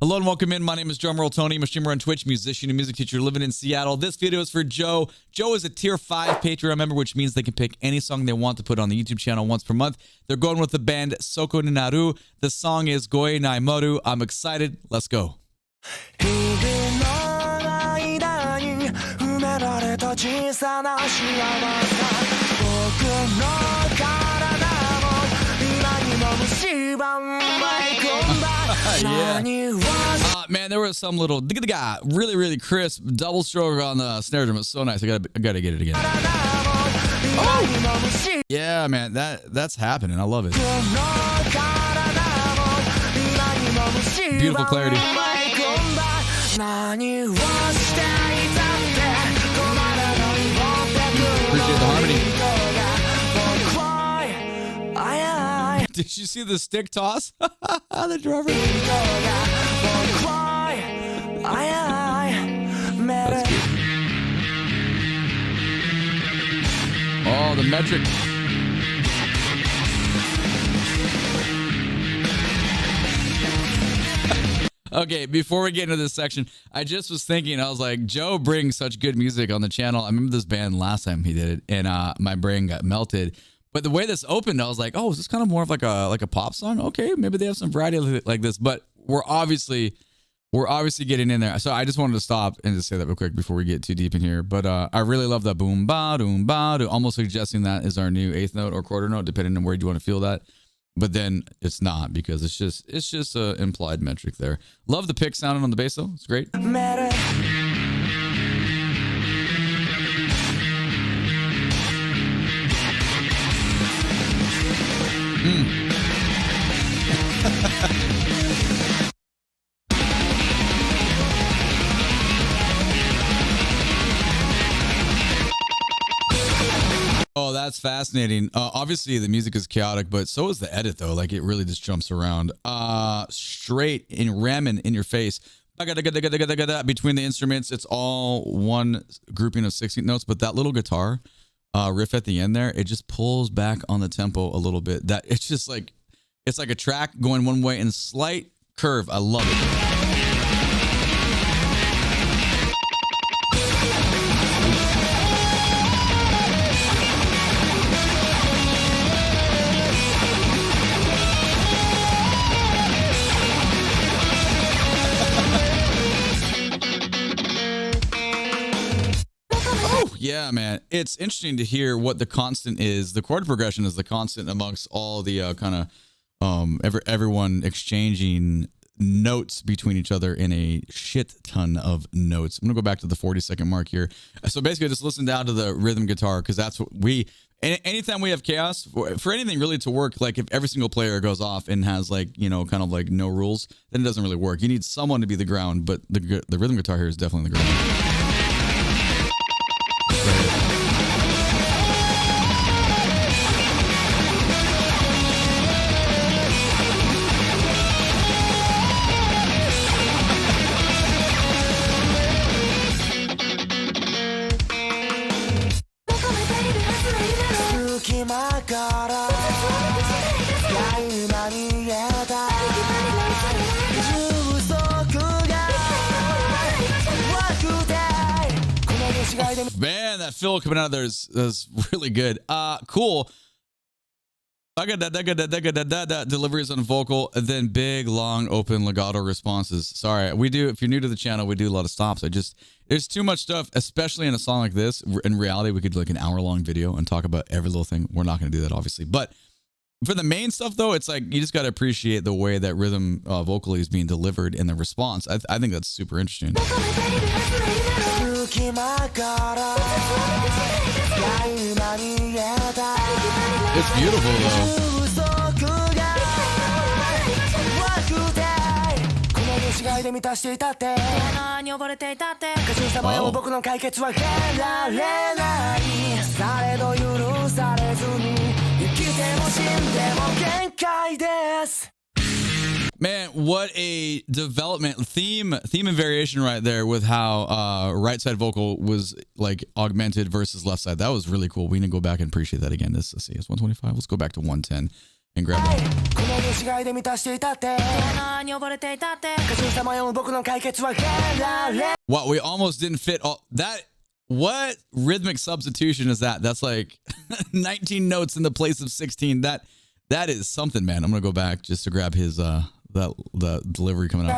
Hello and welcome in. My name is DrumRollTony. I'm a streamer on Twitch, musician and music teacher living in Seattle. This video is for Joe. Joe is a tier 5 Patreon member, which means they can pick any song they want to put on the YouTube channel once per month. They're going with the band Sokoninaru. The song is Goe Nai Moru. I'm excited. Let's go. Yeah. Man, there was some little really crisp double stroke on the snare drum. It's so nice. I gotta get it again. Oh! Yeah, man, that's happening. I love it. Beautiful clarity. Appreciate the harmony. Did you see the stick toss? The drummer. That's cute. Oh, the metric. Okay, before we get into this section, I just was thinking, I was like, Joe brings such good music on the channel. I remember this band last time he did it, and my brain got melted. But the way this opened, I was like, oh, is this kind of more of like a pop song? Okay, maybe they have some variety like this. But we're obviously getting in there. So I just wanted to stop and just say that real quick before we get too deep in here. But I really love that boom ba doom ba do, almost suggesting that is our new 8th note or quarter note, depending on where you want to feel that. But then it's not, because it's just a implied metric there. Love the pick sounding on the bass though. It's great. Oh, that's fascinating. Obviously the music is chaotic, but so is the edit though. Like it really just jumps around. Straight in ramming in your face. Between the instruments, it's all one grouping of 16 notes, but that little guitar riff at the end there, it just pulls back on the tempo a little bit. That it's just like, it's like a track going one way and slight curve. I love it. Yeah, man. It's interesting to hear what the constant is. The chord progression is the constant amongst all the kind of everyone exchanging notes between each other in a shit ton of notes. I'm going to go back to the 40-second mark here. So basically just listen down to the rhythm guitar, because that's what anytime we have chaos, for anything really to work, like if every single player goes off and has like, you know, kind of like no rules, then it doesn't really work. You need someone to be the ground, but the rhythm guitar here is definitely the ground. Man, that fill coming out of there is really good. Cool. Deliveries on vocal, and then big, long, open legato responses. Sorry, we do. If you're new to the channel, we do a lot of stops. There's too much stuff, especially in a song like this. In reality, we could do like an hour-long video and talk about every little thing. We're not going to do that, obviously. But for the main stuff, though, it's like you just got to appreciate the way that rhythm vocally is being delivered in the response. I think that's super interesting. It's beautiful, though. Man, what a development, theme and variation right there with how right side vocal was like augmented versus left side. That was really cool. We need to go back and appreciate that again. Let's see, it's 125. Let's go back to 110. and grab one. What, we almost didn't fit all that. What rhythmic substitution is that? That's like 19 notes in the place of 16. That is something, man. I'm gonna go back just to grab his the delivery coming up.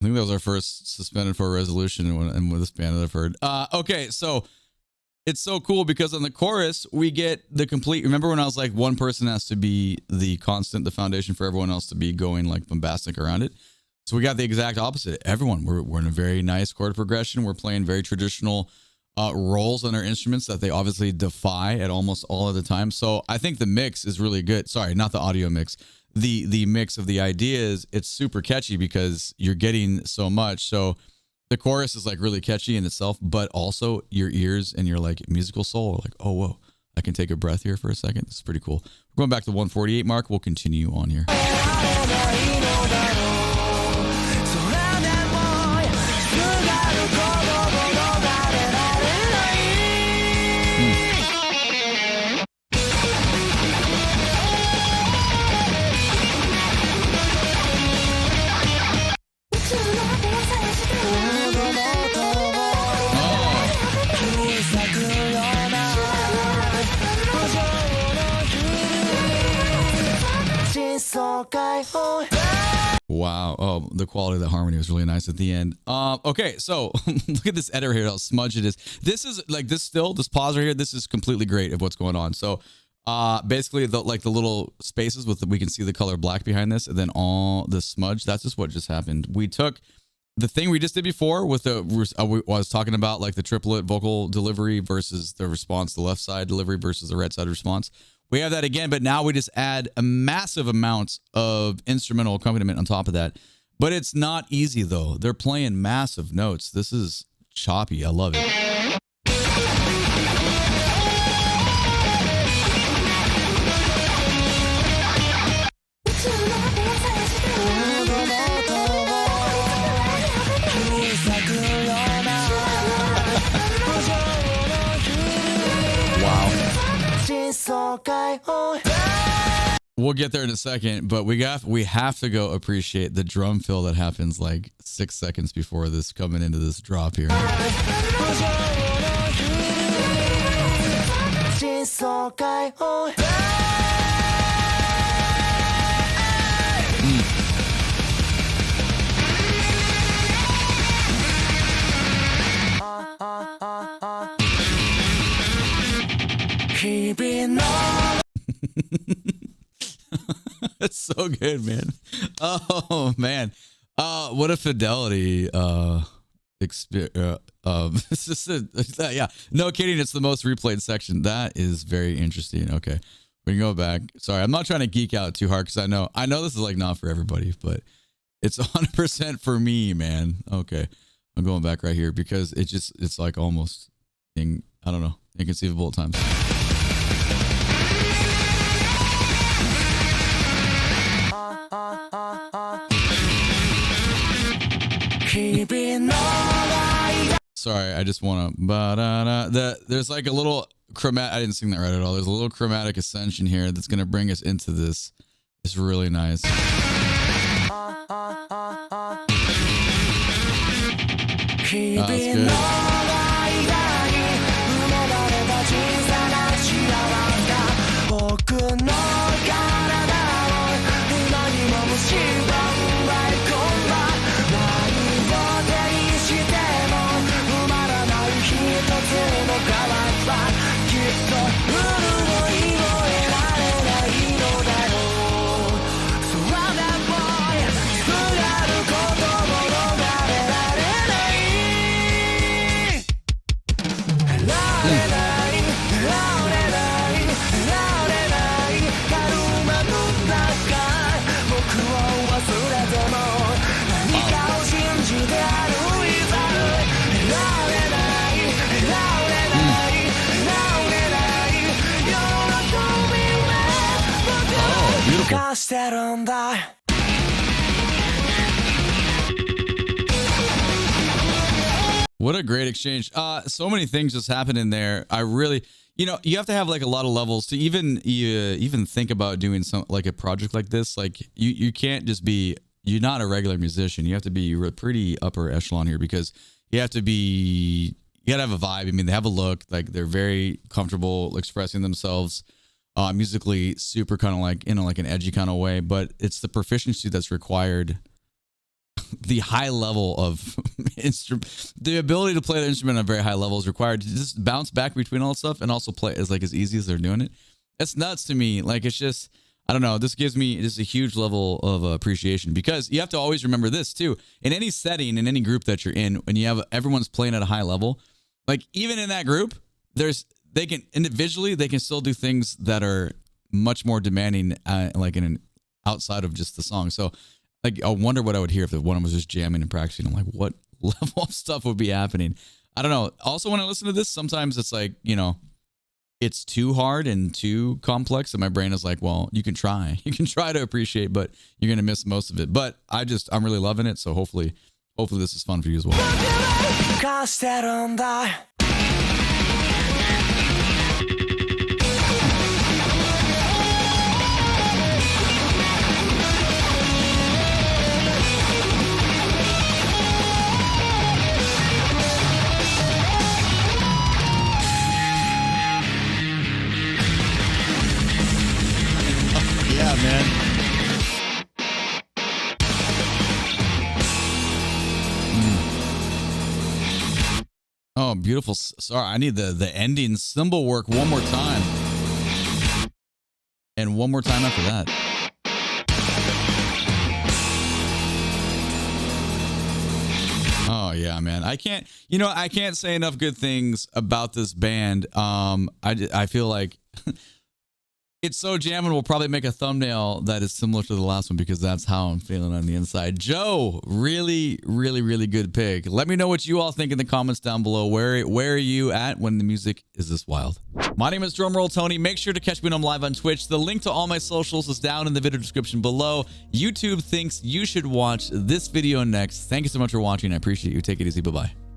I think that was our first suspended for resolution and with this band that I've heard. Okay, so it's so cool because on the chorus we get the complete. Remember when I was like, one person has to be the constant, the foundation for everyone else to be going like bombastic around it. So we got the exact opposite. Everyone, we're in a very nice chord progression. We're playing very traditional rolls on our instruments that they obviously defy at almost all of the time. So I think the mix is really good. Sorry, not the audio mix. The mix of the ideas, it's super catchy because you're getting so much. So the chorus is like really catchy in itself, but also your ears and your like musical soul are like, oh, whoa, I can take a breath here for a second. This is pretty cool. We're going back to 148 mark. We'll continue on here. Wow. Oh, the quality of the harmony was really nice at the end. Okay, so look at this editor here, how smudged it is. This is like this pause right here, this is completely great of what's going on. So basically the little spaces with we can see the color black behind this, and then all the smudge, that's just what just happened. We took the thing we just did before with I was talking about like the triplet vocal delivery versus the response, the left side delivery versus the right side response. We have that again, but now we just add a massive amount of instrumental accompaniment on top of that. But it's not easy though. They're playing massive notes. This is choppy. I love it. We'll get there in a second, but we have to go appreciate the drum fill that happens like 6 seconds before this coming into this drop here. It's so good, man. Oh man, what a fidelity it's just yeah, no kidding, it's the most replayed section. That is very interesting. Okay, we can go back. Sorry, I'm not trying to geek out too hard because I know this is like not for everybody, but it's 100% for me, man. Okay, I'm going back right here because it's like almost I don't know, inconceivable at times. Sorry, I just want to there's like a little chromatic. I didn't sing that right at all. There's a little chromatic ascension here that's going to bring us into this. It's really nice. That's good. Soko. What a great exchange. So many things just happened in there. I really, you know, you have to have like a lot of levels to even think about doing some like a project like this. Like you can't just be, you're not a regular musician. You have to be pretty upper echelon here because you have to be, you gotta have a vibe. I mean, they have a look, like they're very comfortable expressing themselves musically, super kind of like, you know, like an edgy kind of way, but it's the proficiency that's required. The high level of instrument, the ability to play the instrument at a very high level is required to just bounce back between all that stuff and also play as like as easy as they're doing it. It's nuts to me. Like it's just, I don't know. This gives me just a huge level of appreciation because you have to always remember this too. In any setting, in any group that you're in, when you have everyone's playing at a high level, like even in that group, they can individually, they can still do things that are much more demanding, like in an outside of just the song. So like, I wonder what I would hear if one of them was just jamming and practicing. I'm like, what level of stuff would be happening? I don't know. Also, when I listen to this, sometimes it's like, you know, it's too hard and too complex. And my brain is like, well, you can try. You can try to appreciate, but you're going to miss most of it. But I'm really loving it. So hopefully this is fun for you as well. Yeah, man. Oh, beautiful. Sorry, I need the ending cymbal work one more time. And one more time after that. Oh, yeah, man. I can't say enough good things about this band. I feel like it's so jamming. We'll probably make a thumbnail that is similar to the last one because that's how I'm feeling on the inside. Joe, really, really, really good pick. Let me know what you all think in the comments down below. Where are you at when the music is this wild? My name is DrumRollTony. Make sure to catch me when I'm live on Twitch. The link to all my socials is down in the video description below. YouTube thinks you should watch this video next. Thank you so much for watching. I appreciate you. Take it easy. Bye-bye.